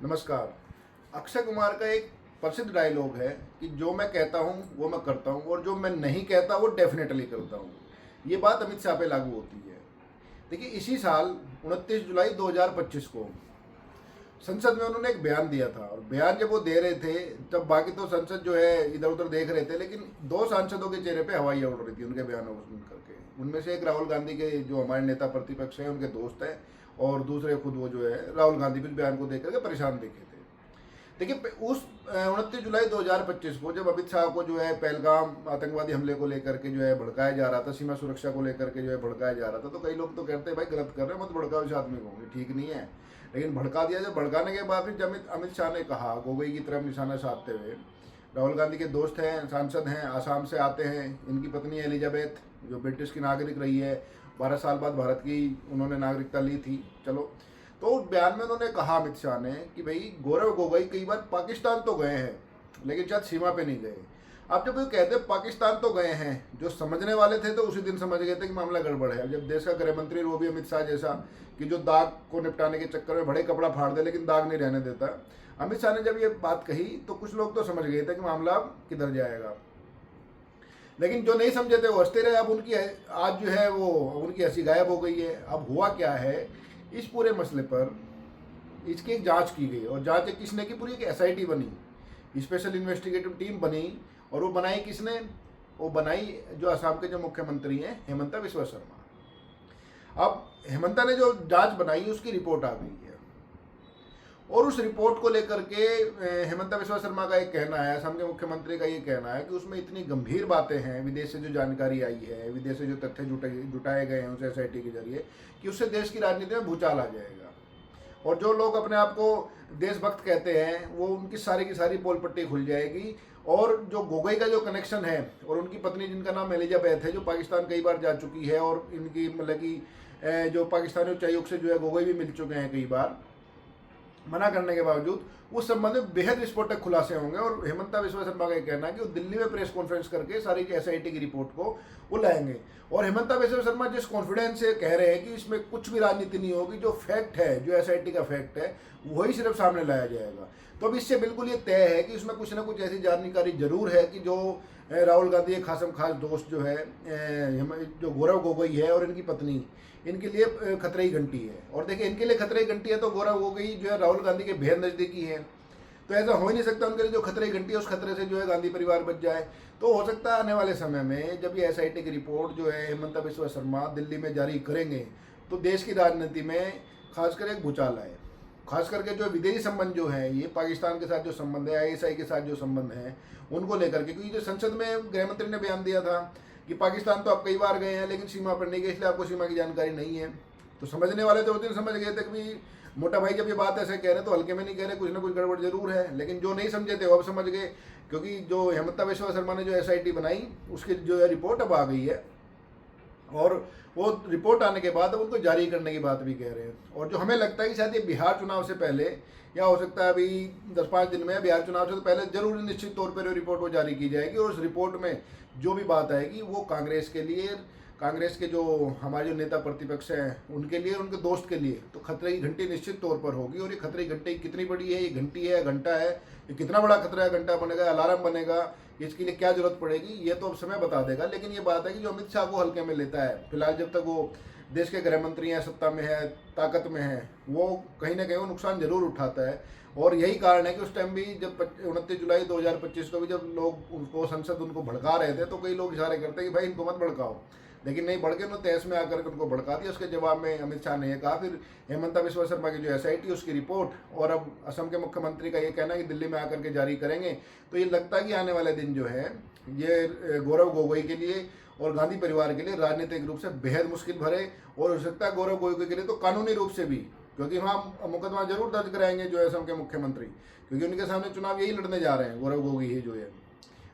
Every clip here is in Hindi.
नमस्कार। अक्षय कुमार का एक प्रसिद्ध डायलॉग है कि जो मैं कहता हूँ वो मैं करता हूँ और जो मैं नहीं कहता वो डेफिनेटली करता हूँ। ये बात अमित शाह पे लागू होती है। देखिए, इसी साल 29 जुलाई 2025 को संसद में उन्होंने एक बयान दिया था और बयान जब वो दे रहे थे तब बाकी तो संसद जो है इधर उधर देख रहे थे, लेकिन दो सांसदों के चेहरे पे हवाइयाँ उड़ रही थी उनके बयानों को सुन करके। उनमें से एक राहुल गांधी के, जो हमारे नेता प्रतिपक्ष हैं, उनके दोस्त हैं, और दूसरे खुद वो जो है राहुल गांधी भी बयान को देख करके परेशान दिखे थे। देखिए, उस 29 जुलाई 2025 को जब अमित शाह को जो है पहलगाम आतंकवादी हमले को लेकर के जो है भड़काया जा रहा था, सीमा सुरक्षा को लेकर के जो है भड़काया जा रहा था, तो कई लोग तो कहते हैं भाई गलत कर रहे हैं, मत भड़काओ इस आदमी को, ये ठीक नहीं है। लेकिन भड़का दिया। जब भड़काने के बाद फिर जब अमित शाह ने कहा, गोगोई की तरफ निशाना साधते हुए, राहुल गांधी के दोस्त हैं, सांसद हैं, आसाम से आते हैं, इनकी पत्नी एलिजाबेथ जो ब्रिटिश की नागरिक रही है, 12 साल बाद भारत की उन्होंने नागरिकता ली थी। चलो, तो उस बयान में उन्होंने कहा अमित शाह ने कि भाई गौरव गोगोई कई बार पाकिस्तान तो गए हैं लेकिन शायद सीमा पे नहीं गए। आप जब ये कहते पाकिस्तान तो गए हैं, जो समझने वाले थे तो उसी दिन समझ गए थे कि मामला गड़बड़ है। जब देश का गृह मंत्री, वो भी अमित शाह जैसा, कि जो दाग को निपटाने के चक्कर में बड़े कपड़ा फाड़ दे लेकिन दाग नहीं रहने देता, अमित शाह ने जब ये बात कही तो कुछ लोग तो समझ गए थे कि मामला अब किधर जाएगा। लेकिन जो नहीं समझे थे वो हंसते रहे। अब उनकी आज जो है वो उनकी हंसी गायब हो गई है। अब हुआ क्या है, इस पूरे मसले पर इसकी एक जांच की गई और जांच किसने की, पूरी एक एसआईटी बनी, स्पेशल इन्वेस्टिगेटिव टीम बनी। और वो बनाई किसने? वो बनाई जो असम के जो मुख्यमंत्री हैं, हेमंता बिस्वा शर्मा। अब हेमंता ने जो जांच बनाई उसकी रिपोर्ट आ गई है और उस रिपोर्ट को लेकर के हेमंता बिस्वा शर्मा का एक कहना है, असम के मुख्यमंत्री का ये कहना है कि उसमें इतनी गंभीर बातें हैं, विदेश से जो जानकारी आई है, विदेश से जो तथ्य जुटाए गए हैं उस एसआईटी के जरिए, कि उससे देश की राजनीति में भूचाल आ जाएगा। और जो लोग अपने आप को देशभक्त कहते हैं वो उनकी सारी की सारी पोल पट्टी खुल जाएगी। और जो गोगोई का जो कनेक्शन है और उनकी पत्नी जिनका नाम एलिजाबेथ है, जो पाकिस्तान कई बार जा चुकी है, और इनकी मतलब कि जो पाकिस्तानी उच्चायोग से जो है गोगोई भी मिल चुके हैं कई बार, मना करने के बावजूद उस संबंध में बेहद विस्फोटक खुलासे होंगे। और हेमंता बिस्वा शर्मा का कहना है कि वो दिल्ली में प्रेस कॉन्फ्रेंस करके सारी एसआईटी की रिपोर्ट को वो लाएंगे। और हेमंता बिस्वा शर्मा जिस कॉन्फिडेंस से कह रहे हैं कि इसमें कुछ भी राजनीति नहीं होगी, जो फैक्ट है, जो एसआईटी का फैक्ट है, वही सिर्फ सामने लाया जाएगा। तो अब इससे बिल्कुल ये तय है कि उसमें कुछ ना कुछ ऐसी जानकारी जरूर है कि जो राहुल गांधी के खासम खास दोस्त जो है, जो गौरव गोगोई है और इनकी पत्नी, इनके लिए खतरे की घंटी है। और देखिए, इनके लिए खतरे की घंटी है तो गौरव गोगोई जो है राहुल गांधी के बेहद नज़दीकी है, तो ऐसा हो ही नहीं सकता। उनके लिए जो खतरे की घंटी है उस खतरे से जो है गांधी परिवार बच जाए। तो हो सकता है आने वाले समय में जब ये एसआईटी की रिपोर्ट जो है हेमंता बिस्वा शर्मा दिल्ली में जारी करेंगे तो देश की राजनीति में खासकर एक भूचाल आए। खास करके जो विदेशी संबंध जो है, ये पाकिस्तान के साथ जो संबंध है, आईएसआई के साथ जो संबंध है, उनको लेकर के, क्योंकि जो संसद में गृह मंत्री ने बयान दिया था कि पाकिस्तान तो आप कई बार गए हैं लेकिन सीमा पर नहीं गए, इसलिए आपको सीमा की जानकारी नहीं है। तो समझने वाले तो उस दिन समझ गए थे कि मोटा भाई जब ये बात ऐसे कह रहे तो हल्के में नहीं कह रहे, कुछ ना कुछ गड़बड़ जरूर है। लेकिन जो नहीं समझे थे वो अब समझ गए, क्योंकि जो हेमंता बिस्वा शर्मा ने जो एसआईटी बनाई उसकी जो है रिपोर्ट अब आ गई है। और वो रिपोर्ट आने के बाद अब उनको जारी करने की बात भी कह रहे हैं। और जो हमें लगता है कि शायद ये बिहार चुनाव से पहले, या हो सकता है अभी 10-5 दिन में, बिहार चुनाव से तो पहले जरूर निश्चित तौर पर रिपोर्ट वो जारी की जाएगी। और उस रिपोर्ट में जो भी बात आएगी वो कांग्रेस के लिए, कांग्रेस के जो हमारे जो नेता प्रतिपक्ष हैं उनके लिए, उनके दोस्त के लिए तो खतरे की घंटी निश्चित तौर पर होगी। और ये खतरे की घंटी कितनी बड़ी है, ये घंटी है, घंटा है, ये कितना बड़ा खतरा है, घंटा बनेगा, अलार्म बनेगा, इसके लिए क्या जरूरत पड़ेगी, ये तो अब समय बता देगा। लेकिन ये बात है कि जो अमित शाह को हल्के में लेता है फिलहाल, जब तक वो देश के गृह मंत्री हैं, सत्ता में है, ताकत में है, वो कहीं ना कहीं वो नुकसान जरूर उठाता है। और यही कारण है कि उस टाइम भी जब 29 जुलाई 2025 को भी जब लोग उनको संसद उनको भड़का रहे थे तो कई लोग इशारे करते हैं कि भाई इनको मत भड़काओ, लेकिन नहीं भड़के, उन्होंने तहस में आकर उनको भड़का दिया। उसके जवाब में अमित शाह ने यह कहा। फिर हेमंता बिस्वा शर्मा की जो एसआईटी उसकी रिपोर्ट, और अब असम के मुख्यमंत्री का ये कहना है कि दिल्ली में आकर के जारी करेंगे। तो ये लगता है कि आने वाले दिन जो है ये गौरव गोगोई के लिए और गांधी परिवार के लिए राजनीतिक रूप से बेहद मुश्किल भरे, और हो सकता है गौरव गोगोई के लिए तो कानूनी रूप से भी, क्योंकि वहाँ मुकदमा जरूर दर्ज कराएंगे जो है असम के मुख्यमंत्री, क्योंकि उनके सामने चुनाव यही लड़ने जा रहे हैं, गौरव गोगोई ही जो है।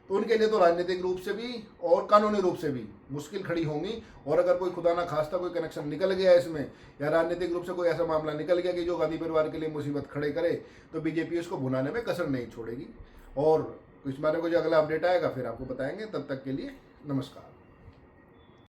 तो उनके लिए तो राजनीतिक रूप से भी और कानूनी रूप से भी मुश्किल खड़ी होंगी। और अगर कोई खुदा ना खास्ता कोई कनेक्शन निकल गया इसमें, या राजनीतिक रूप से कोई ऐसा मामला निकल गया कि जो गांधी परिवार के लिए मुसीबत खड़े करे, तो बीजेपी उसको भुनाने में कसर नहीं छोड़ेगी। और इस बारे में जो अगला अपडेट आएगा फिर आपको बताएंगे। तब तक के लिए नमस्कार।